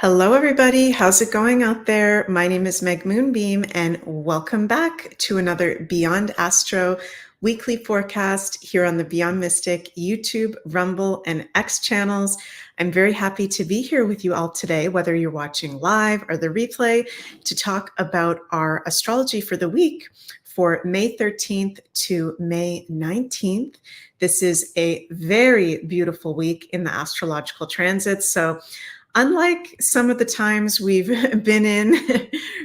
Hello, everybody. How's it going out there? My name is Meg Moonbeam, and welcome back to another Beyond Astro weekly forecast here on the Beyond Mystic YouTube, Rumble, and X channels. I'm very happy to be here with you all today, whether you're watching live or the replay, to talk about our astrology for the week for May 13th to May 19th. This is a very beautiful week in the astrological transits. So unlike some of the times we've been in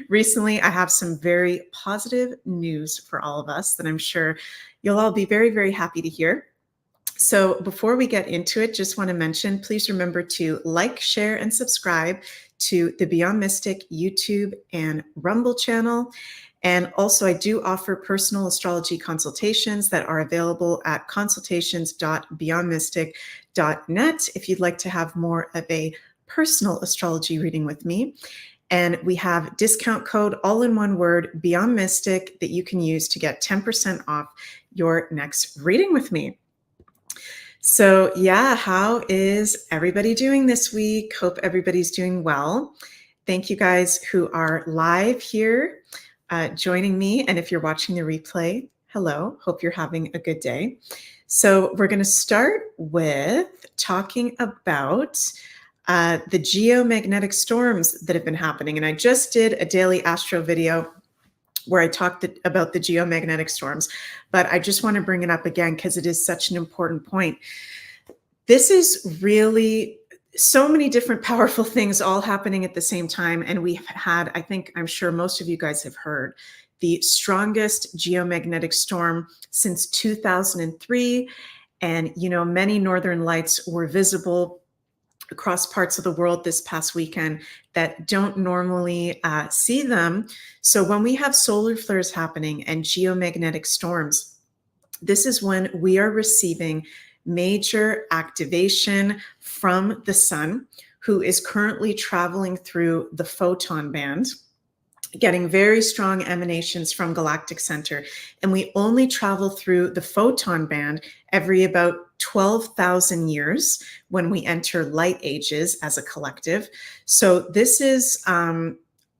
recently, I have some very positive news for all of us that I'm sure you'll all be very, very happy to hear. So before we get into it, just want to mention, please remember to like, share, and subscribe to the Beyond Mystic YouTube and Rumble channel. And also, I do offer personal astrology consultations that are available at consultations.beyondmystic.net if you'd like to have more of a personal astrology reading with me. And we have discount code, all in one word, Beyond Mystic, that you can use to get 10% off your next reading with me. So yeah, how is everybody doing this week? Hope everybody's doing well. Thank you guys who are live here joining me. And if you're watching the replay, hello, hope you're having a good day. So we're going to start with talking about the geomagnetic storms that have been happening. And I just did a daily astro video where I talked about the geomagnetic storms, but I just want to bring it up again because it is such an important point. This is really so many different powerful things all happening at the same time. And we've had, I'm sure most of you guys have heard, the strongest geomagnetic storm since 2003. And, many northern lights were visible across parts of the world this past weekend that don't normally see them. So when we have solar flares happening and geomagnetic storms, this is when we are receiving major activation from the sun, who is currently traveling through the photon band, getting very strong emanations from galactic center. And we only travel through the photon band every about 12,000 years when we enter light ages as a collective. So this is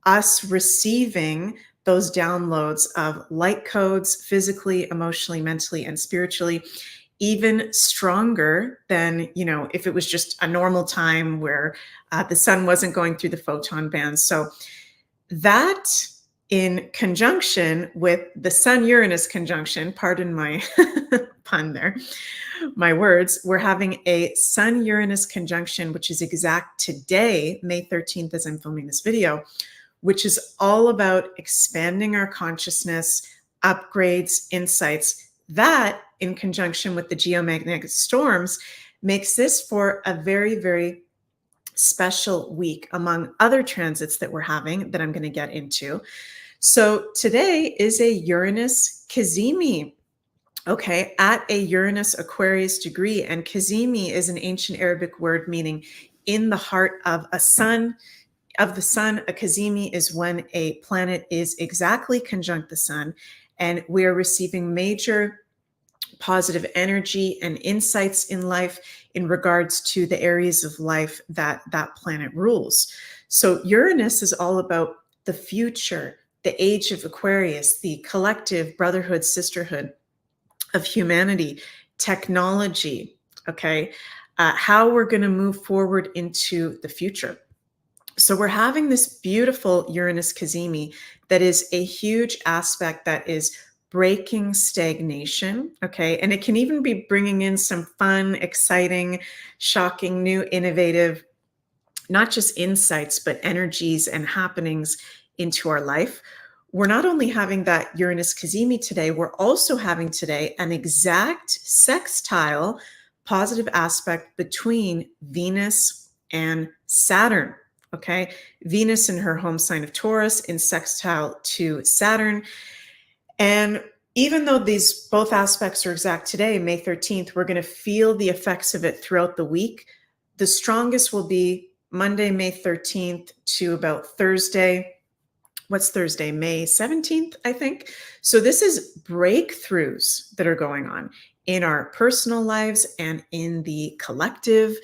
us receiving those downloads of light codes physically, emotionally, mentally, and spiritually, even stronger than, if it was just a normal time where the sun wasn't going through the photon band. So that, in conjunction with the Sun-Uranus conjunction, pardon my pun there, my words, we're having a Sun-Uranus conjunction, which is exact today, May 13th, as I'm filming this video, which is all about expanding our consciousness, upgrades, insights. That, in conjunction with the geomagnetic storms, makes this for a very, very special week among other transits that we're having that I'm going to get into. So today is a Uranus Cazimi, okay, at a Uranus Aquarius degree. And Cazimi is an ancient Arabic word meaning in the heart of a sun. Of the sun, a Cazimi is when a planet is exactly conjunct the sun, and we are receiving major positive energy and insights in life in regards to the areas of life that that planet rules. So Uranus is all about the future, the age of Aquarius, the collective brotherhood, sisterhood of humanity, technology, okay, how we're going to move forward into the future. So we're having this beautiful Uranus Cazimi that is a huge aspect that is breaking stagnation, okay? And it can even be bringing in some fun, exciting, shocking, new, innovative, not just insights, but energies and happenings into our life. We're not only having that Uranus Cazimi today, we're also having today an exact sextile positive aspect between Venus and Saturn. Okay, Venus in her home sign of Taurus in sextile to Saturn. And even though these both aspects are exact today, May 13th, we're going to feel the effects of it throughout the week. The strongest will be Monday, May 13th to about Thursday. What's Thursday? May 17th, I think. So this is breakthroughs that are going on in our personal lives and in the collective.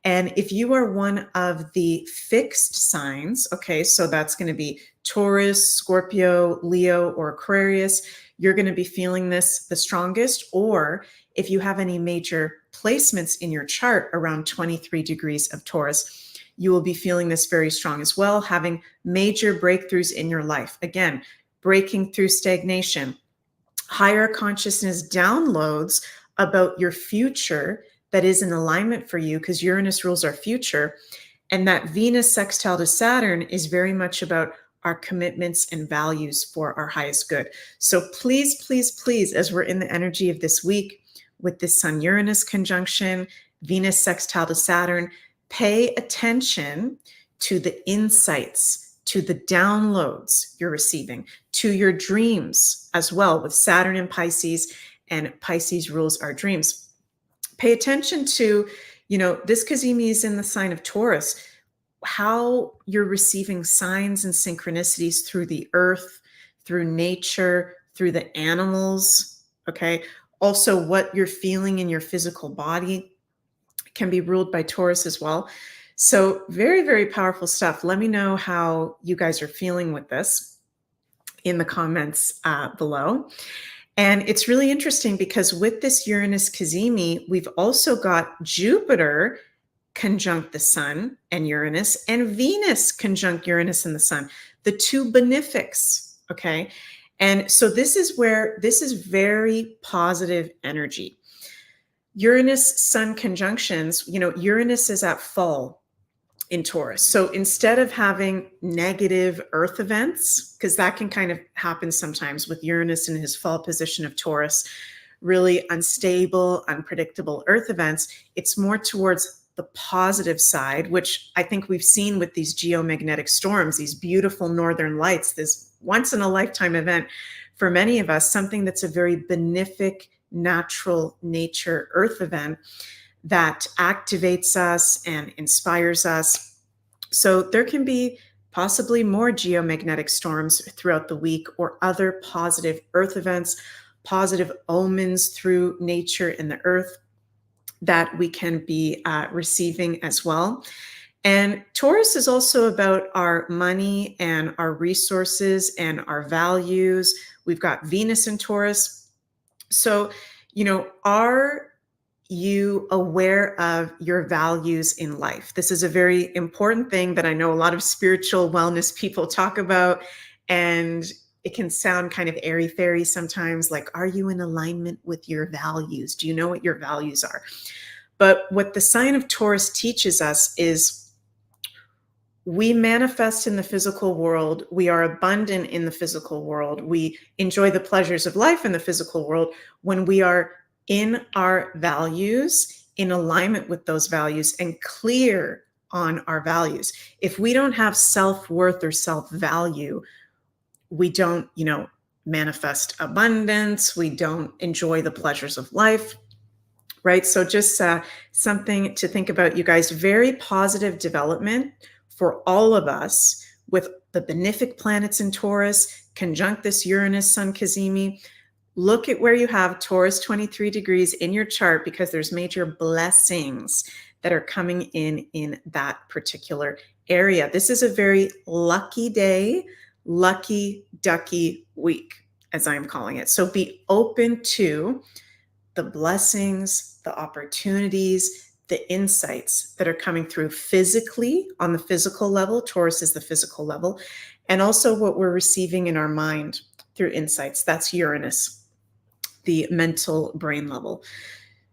And if you are one of the fixed signs, okay, so that's going to be Taurus, Scorpio, Leo, or Aquarius, you're going to be feeling this the strongest. Or if you have any major placements in your chart around 23 degrees of Taurus, you will be feeling this very strong as well, having major breakthroughs in your life. Again, breaking through stagnation, higher consciousness downloads about your future that is in alignment for you, because Uranus rules our future. And that Venus sextile to Saturn is very much about our commitments and values for our highest good. So please, please, please, as we're in the energy of this week with this Sun Uranus conjunction, Venus sextile to Saturn, pay attention to the insights, to the downloads you're receiving, to your dreams as well, with Saturn in Pisces, and Pisces rules our dreams. Pay attention to, this Cazimi is in the sign of Taurus, how you're receiving signs and synchronicities through the earth, through nature, through the animals, okay? Also, what you're feeling in your physical body can be ruled by Taurus as well. So very, very powerful stuff. Let me know how you guys are feeling with this in the comments below. And it's really interesting because with this Uranus Cazimi, we've also got Jupiter conjunct the Sun and Uranus, and Venus conjunct Uranus and the Sun, the two benefics, okay? And so this is very positive energy. Uranus-Sun conjunctions, Uranus is at full in Taurus. So instead of having negative Earth events, because that can kind of happen sometimes with Uranus in his fall position of Taurus, really unstable, unpredictable Earth events, it's more towards the positive side, which I think we've seen with these geomagnetic storms, these beautiful northern lights, this once in a lifetime event for many of us, something that's a very benefic, natural nature Earth event that activates us and inspires us. So there can be possibly more geomagnetic storms throughout the week, or other positive Earth events, positive omens through nature and the earth that we can be receiving as well. And Taurus is also about our money and our resources and our values. We've got Venus in Taurus. So, are you aware of your values in life? This is a very important thing that I know a lot of spiritual wellness people talk about, and it can sound kind of airy-fairy sometimes, like, are you in alignment with your values? Do you know what your values are? But what the sign of Taurus teaches us is we manifest in the physical world. We are abundant in the physical world. We enjoy the pleasures of life in the physical world when we are in our values, in alignment with those values, and clear on our values. If we don't have self-worth or self-value, we don't, manifest abundance. We don't enjoy the pleasures of life, right? So just something to think about, you guys. Very positive development for all of us with the benefic planets in Taurus, conjunct this Uranus-Sun Cazimi. Look at where you have Taurus 23 degrees in your chart, because there's major blessings that are coming in that particular area. This is a very lucky day, lucky ducky week, as I'm calling it. So be open to the blessings, the opportunities, the insights that are coming through physically, on the physical level. Taurus is the physical level, and also what we're receiving in our mind through insights. That's Uranus, the mental brain level.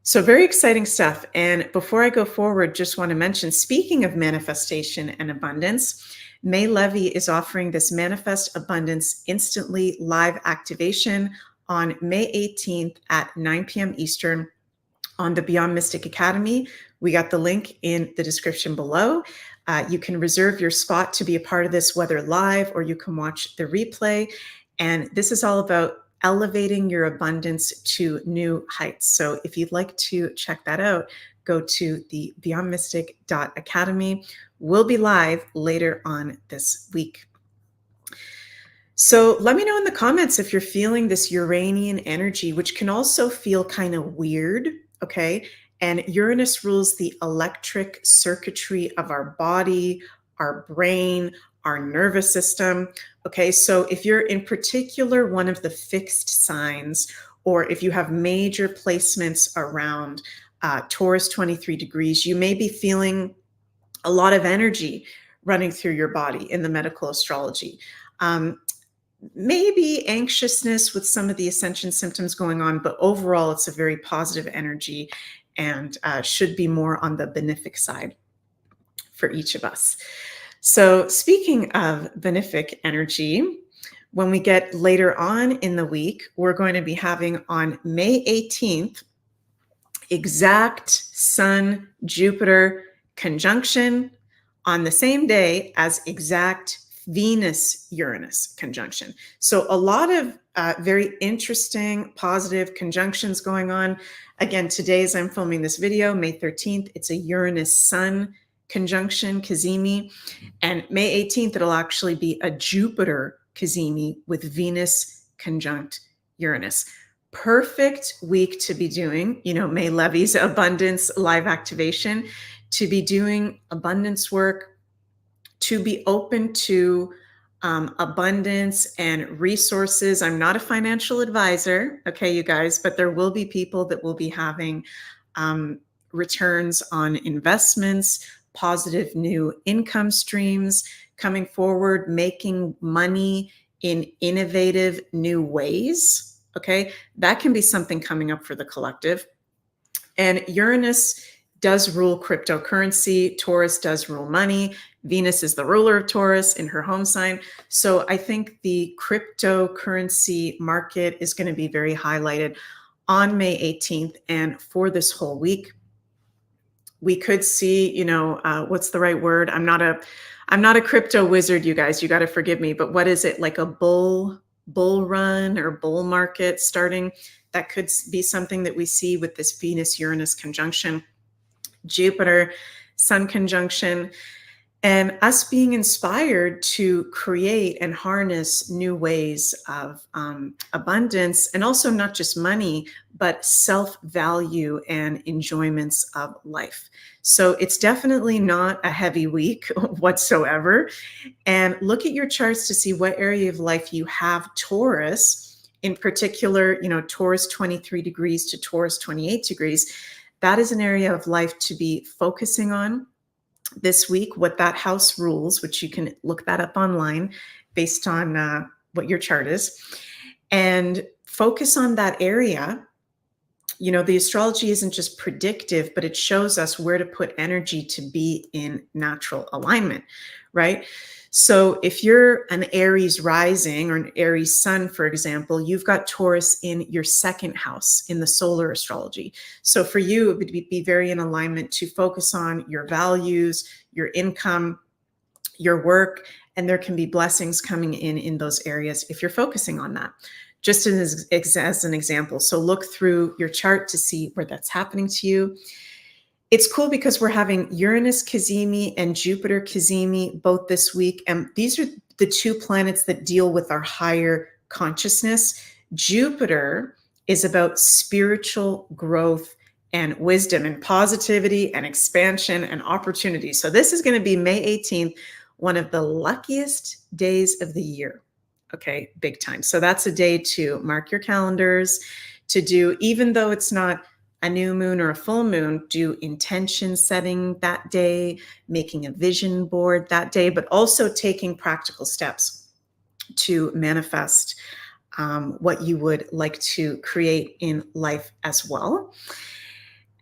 So very exciting stuff. And before I go forward, just want to mention, speaking of manifestation and abundance, May Levy is offering this Manifest Abundance Instantly live activation on May 18th at 9 p.m. Eastern on the Beyond Mystic Academy. We got the link in the description below. You can reserve your spot to be a part of this, whether live or you can watch the replay. And this is all about elevating your abundance to new heights. So if you'd like to check that out, go to the beyondmystic.academy. We'll be live later on this week. So let me know in the comments if you're feeling this Uranian energy, which can also feel kind of weird, okay? And Uranus rules the electric circuitry of our body, our brain, our nervous system. Okay, so if you're in particular one of the fixed signs, or if you have major placements around Taurus 23 degrees, you may be feeling a lot of energy running through your body in the medical astrology. Maybe anxiousness with some of the ascension symptoms going on, but overall it's a very positive energy and should be more on the benefic side for each of us. So speaking of benefic energy, when we get later on in the week, we're going to be having on May 18th, exact Sun Jupiter conjunction on the same day as exact Venus Uranus conjunction. So a lot of very interesting positive conjunctions going on. Again, today as I'm filming this video, May 13th, it's a Uranus Sun conjunction, Cazimi. And May 18th, it'll actually be a Jupiter Cazimi with Venus conjunct Uranus. Perfect week to be doing, May Levy's abundance live activation, to be doing abundance work, to be open to abundance and resources. I'm not a financial advisor, okay, you guys, but there will be people that will be having returns on investments, positive new income streams coming forward, making money in innovative new ways. Okay, that can be something coming up for the collective. And Uranus does rule cryptocurrency. Taurus does rule money. Venus is the ruler of Taurus in her home sign. So I think the cryptocurrency market is going to be very highlighted on May 18th and for this whole week. We could see, what's the right word? I'm not a crypto wizard, you guys. You got to forgive me. But what is it, like a bull run or bull market starting? That could be something that we see with this Venus-Uranus conjunction, Jupiter Sun conjunction, and us being inspired to create and harness new ways of abundance, and also not just money, but self-value and enjoyments of life. So it's definitely not a heavy week whatsoever. And look at your charts to see what area of life you have Taurus, in particular, Taurus 23 degrees to Taurus 28 degrees. That is an area of life to be focusing on this week, what that house rules, which you can look that up online based on what your chart is, and focus on that area. The astrology isn't just predictive, but it shows us where to put energy to be in natural alignment, right? So if you're an Aries rising or an Aries sun, for example, you've got Taurus in your second house in the solar astrology. So for you, it would be very in alignment to focus on your values, your income, your work, and there can be blessings coming in those areas if you're focusing on that. Just as an example. So look through your chart to see where that's happening to you. It's cool because we're having Uranus Cazimi and Jupiter Cazimi both this week. And these are the two planets that deal with our higher consciousness. Jupiter is about spiritual growth and wisdom and positivity and expansion and opportunity. So this is going to be May 18th, one of the luckiest days of the year. Okay, big time. So that's a day to mark your calendars, to do, even though it's not a new moon or a full moon, do intention setting that day, making a vision board that day, but also taking practical steps to manifest what you would like to create in life as well.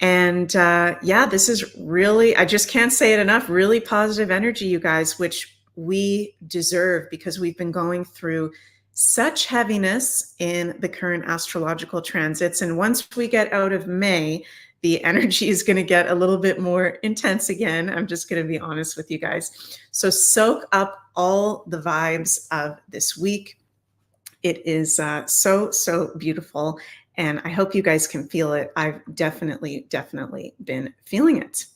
And this is really, I just can't say it enough, really positive energy, you guys, which we deserve because we've been going through such heaviness in the current astrological transits. And once we get out of May, the energy is going to get a little bit more intense again. I'm just going to be honest with you guys. So soak up all the vibes of this week. It is so beautiful. And I hope you guys can feel it. I've definitely been feeling it.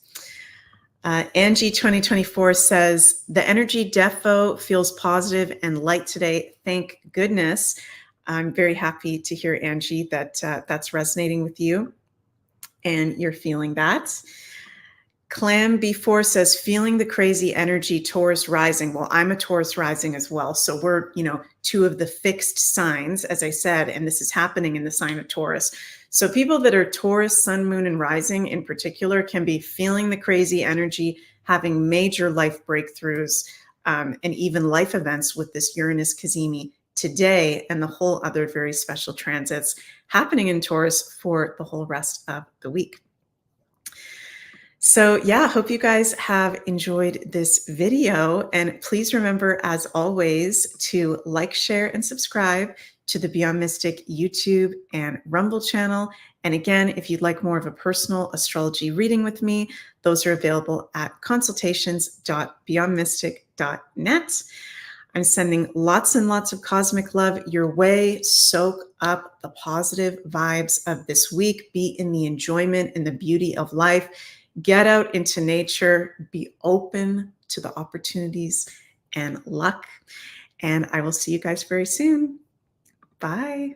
Angie 2024 says, the energy defo feels positive and light today. Thank goodness. I'm very happy to hear, Angie, that that's resonating with you. and you're feeling that. Clam B4 says, feeling the crazy energy, Taurus rising. Well, I'm a Taurus rising as well. So we're, two of the fixed signs, as I said, and this is happening in the sign of Taurus. So people that are Taurus, sun, moon, and rising in particular can be feeling the crazy energy, having major life breakthroughs, and even life events with this Uranus cazimi today and the whole other very special transits happening in Taurus for the whole rest of the week. So yeah, hope you guys have enjoyed this video, and please remember, as always, to like, share, and subscribe to the Beyond Mystic YouTube and Rumble channel. And again, if you'd like more of a personal astrology reading with me, those are available at consultations.beyondmystic.net. I'm sending lots and lots of cosmic love your way. Soak up the positive vibes of this week. Be in the enjoyment and the beauty of life. Get out into nature. Be open to the opportunities and luck. And I will see you guys very soon. Bye.